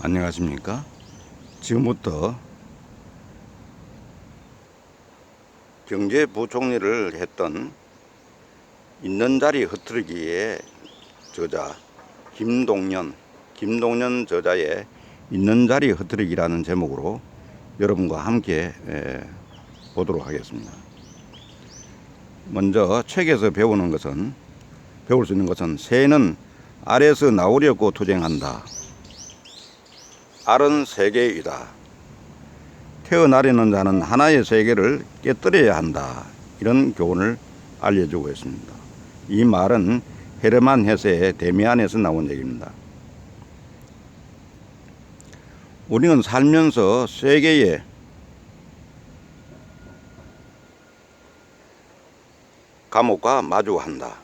안녕하십니까? 지금부터 경제부총리를 했던 있는 자리 흐트러기의 저자 김동연 저자의 있는 자리 흐트러기라는 제목으로 여러분과 함께 보도록 하겠습니다. 먼저 책에서 배울 수 있는 것은 새는 알에서 나오려고 투쟁한다. 알은 세계이다. 태어나려는 자는 하나의 세계를 깨뜨려야 한다. 이런 교훈을 알려주고 있습니다. 이 말은 헤르만 헤세의 데미안에서 나온 얘기입니다. 우리는 살면서 세계에 감옥과 마주한다.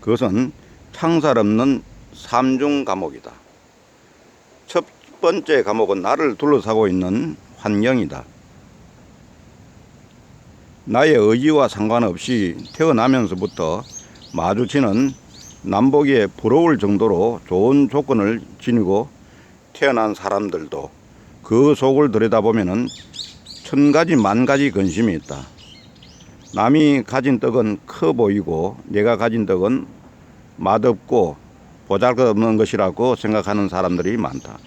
그것은 창살 없는 삼중 감옥이다. 첫 번째 감옥은 나를 둘러싸고 있는 환경이다. 나의 의지와 상관없이 태어나면서부터 마주치는 남보기에 부러울 정도로 좋은 조건을 지니고 태어난 사람들도 그 속을 들여다보면 천 가지 만 가지 근심이 있다. 남이 가진 떡은 커 보이고 내가 가진 떡은 맛없고 보잘것없는 것이라고 생각하는 사람들이 많다.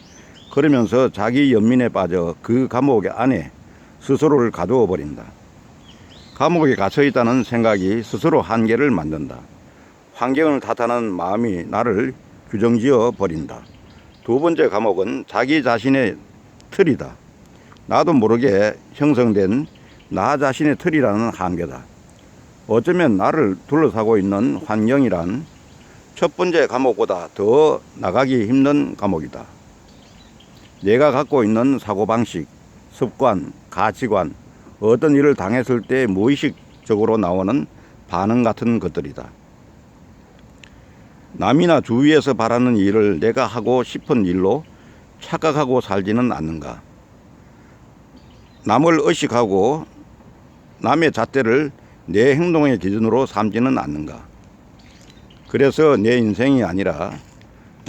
그러면서 자기 연민에 빠져 그 감옥 안에 스스로를 가두어 버린다. 감옥에 갇혀 있다는 생각이 스스로 한계를 만든다. 환경을 탓하는 마음이 나를 규정지어 버린다. 두 번째 감옥은 자기 자신의 틀이다. 나도 모르게 형성된 나 자신의 틀이라는 한계다. 어쩌면 나를 둘러싸고 있는 환경이란 첫 번째 감옥보다 더 나가기 힘든 감옥이다. 내가 갖고 있는 사고방식, 습관, 가치관, 어떤 일을 당했을 때 무의식적으로 나오는 반응 같은 것들이다. 남이나 주위에서 바라는 일을 내가 하고 싶은 일로 착각하고 살지는 않는가? 남을 의식하고 남의 잣대를 내 행동의 기준으로 삼지는 않는가? 그래서 내 인생이 아니라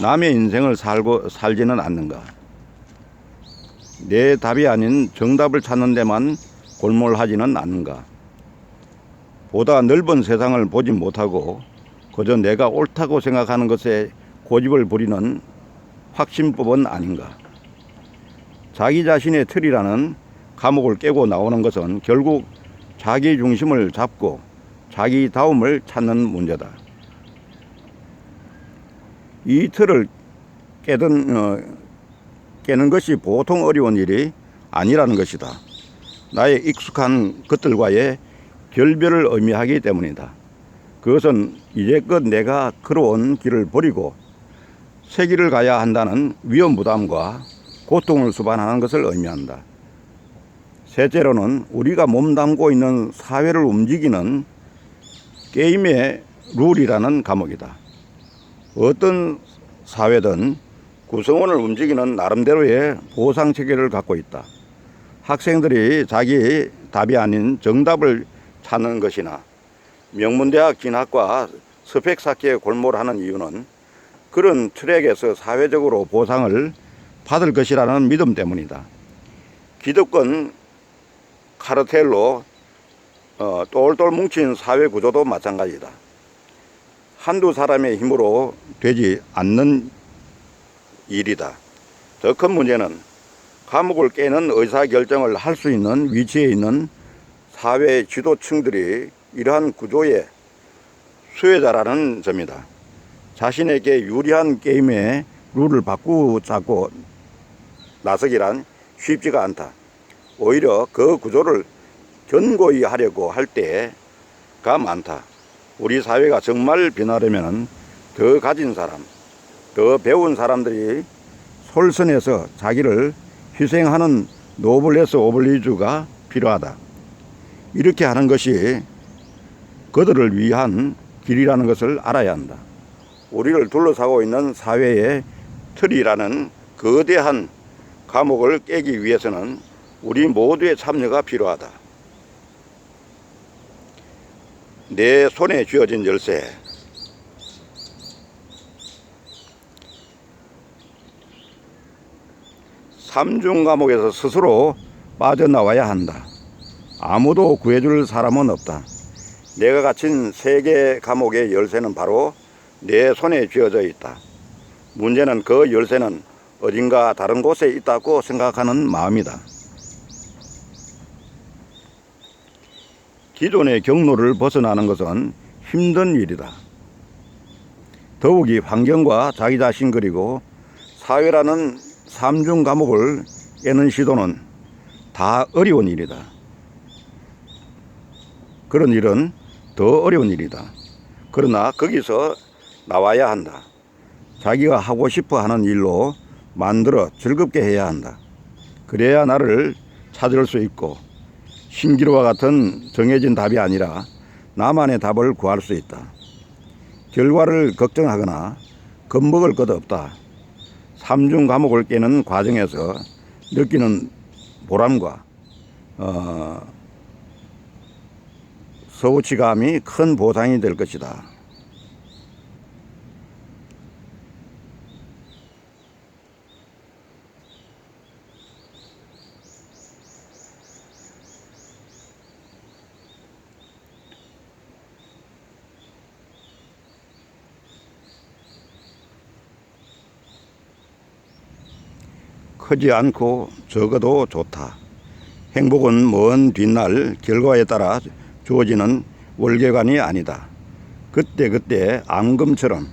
남의 인생을 살지는 않는가? 내 답이 아닌 정답을 찾는 데만 골몰하지는 않는가? 보다 넓은 세상을 보지 못하고 그저 내가 옳다고 생각하는 것에 고집을 부리는 확신법은 아닌가? 자기 자신의 틀이라는 감옥을 깨고 나오는 것은 결국 자기 중심을 잡고 자기다움을 찾는 문제다. 이 틀을 깨는 것이 보통 어려운 일이 아니라는 것이다. 나의 익숙한 것들과의 결별을 의미하기 때문이다. 그것은 이제껏 내가 걸어온 길을 버리고 새 길을 가야 한다는 위험 부담과 고통을 수반하는 것을 의미한다. 셋째로는 우리가 몸담고 있는 사회를 움직이는 게임의 룰이라는 감옥이다. 어떤 사회든 구성원을 움직이는 나름대로의 보상체계를 갖고 있다. 학생들이 자기 답이 아닌 정답을 찾는 것이나 명문대학 진학과 스펙 쌓기에 골몰하는 이유는 그런 트랙에서 사회적으로 보상을 받을 것이라는 믿음 때문이다. 기득권 카르텔로 똘똘 뭉친 사회 구조도 마찬가지다. 한두 사람의 힘으로 되지 않는 일이다. 더 큰 문제는 감옥을 깨는 의사결정을 할 수 있는 위치에 있는 사회 지도층들이 이러한 구조의 수혜자라는 점이다. 자신에게 유리한 게임의 룰을 바꾸자고 나서기란 쉽지가 않다. 오히려 그 구조를 견고히 하려고 할 때가 많다. 우리 사회가 정말 변하려면 더 가진 사람, 더 배운 사람들이 솔선해서 자기를 희생하는 노블레스 오블리주가 필요하다. 이렇게 하는 것이 그들을 위한 길이라는 것을 알아야 한다. 우리를 둘러싸고 있는 사회의 틀이라는 거대한 감옥을 깨기 위해서는 우리 모두의 참여가 필요하다. 내 손에 쥐어진 열쇠, 삼중 감옥에서 스스로 빠져나와야 한다. 아무도 구해줄 사람은 없다. 내가 갇힌 세계 감옥의 열쇠는 바로 내 손에 쥐어져 있다. 문제는 그 열쇠는 어딘가 다른 곳에 있다고 생각하는 마음이다. 기존의 경로를 벗어나는 것은 힘든 일이다. 더욱이 환경과 자기 자신 그리고 사회라는 삼중 감옥을 깨는 시도는 다 어려운 일이다. 그런 일은 더 어려운 일이다. 그러나 거기서 나와야 한다. 자기가 하고 싶어 하는 일로 만들어 즐겁게 해야 한다. 그래야 나를 찾을 수 있고 신기루와 같은 정해진 답이 아니라 나만의 답을 구할 수 있다. 결과를 걱정하거나 겁먹을 것 없다. 삼중 감옥을 깨는 과정에서 느끼는 보람과 성취감이 큰 보상이 될 것이다. 크지 않고 적어도 좋다. 행복은 먼 뒷날 결과에 따라 주어지는 월계관이 아니다. 그때그때 앙금처럼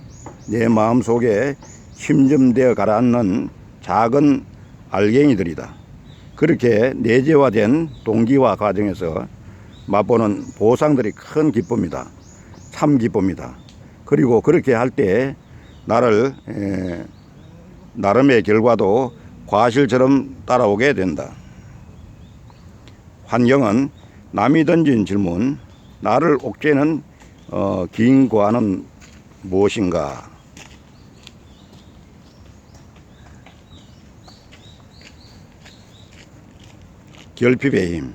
내 마음속에 심점되어 가라앉는 작은 알갱이들이다. 그렇게 내재화된 동기화 과정에서 맛보는 보상들이 큰 기쁨이다. 참 기쁨이다. 그리고 그렇게 할 때 나름의 결과도 과실처럼 따라오게 된다. 환경은 남이 던진 질문, 나를 옥죄는 긴 고안은 무엇인가? 결핍의 힘.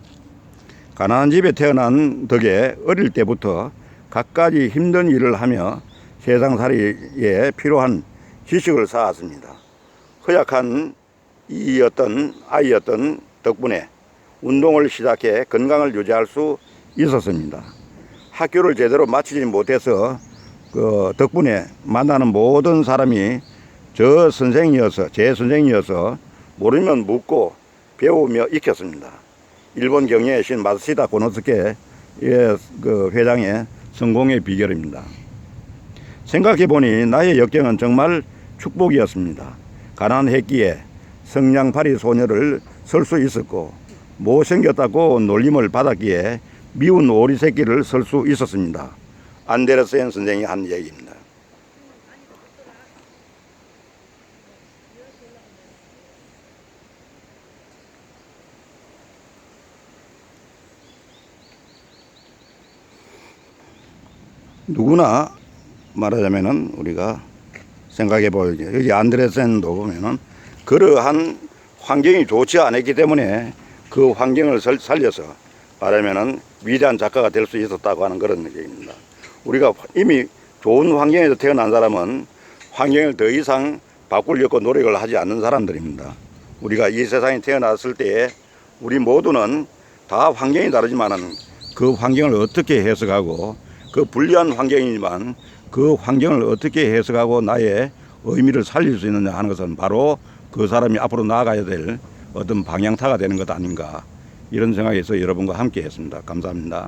가난한 집에 태어난 덕에 어릴 때부터 갖가지 힘든 일을 하며 세상살이에 필요한 지식을 쌓았습니다. 허약한 아이였던 덕분에 운동을 시작해 건강을 유지할 수 있었습니다. 학교를 제대로 마치지 못해서 덕분에 만나는 모든 사람이 제 선생이어서 모르면 묻고 배우며 익혔습니다. 일본 경제의 신 마쓰시다 고노스케 회장의 성공의 비결입니다. 생각해보니 나의 역경은 정말 축복이었습니다. 가난했기에 성냥팔이 소녀를 설 수 있었고 못생겼다고 놀림을 받았기에 미운 오리 새끼를 설 수 있었습니다. 안데르센 선생이 한 얘기입니다. 누구나 말하자면은 우리가 생각해 보게 여기 안데르센도 보면은 그러한 환경이 좋지 않았기 때문에 그 환경을 살려서 말하면은 위대한 작가가 될 수 있었다고 하는 그런 얘기입니다. 우리가 이미 좋은 환경에서 태어난 사람은 환경을 더 이상 바꾸려고 노력을 하지 않는 사람들입니다. 우리가 이 세상에 태어났을 때 우리 모두는 다 환경이 다르지만은 그 환경을 어떻게 해석하고 그 불리한 환경이지만 그 환경을 어떻게 해석하고 나의 의미를 살릴 수 있느냐 하는 것은 바로 그 사람이 앞으로 나아가야 될 어떤 방향타가 되는 것 아닌가 이런 생각에서 여러분과 함께 했습니다. 감사합니다.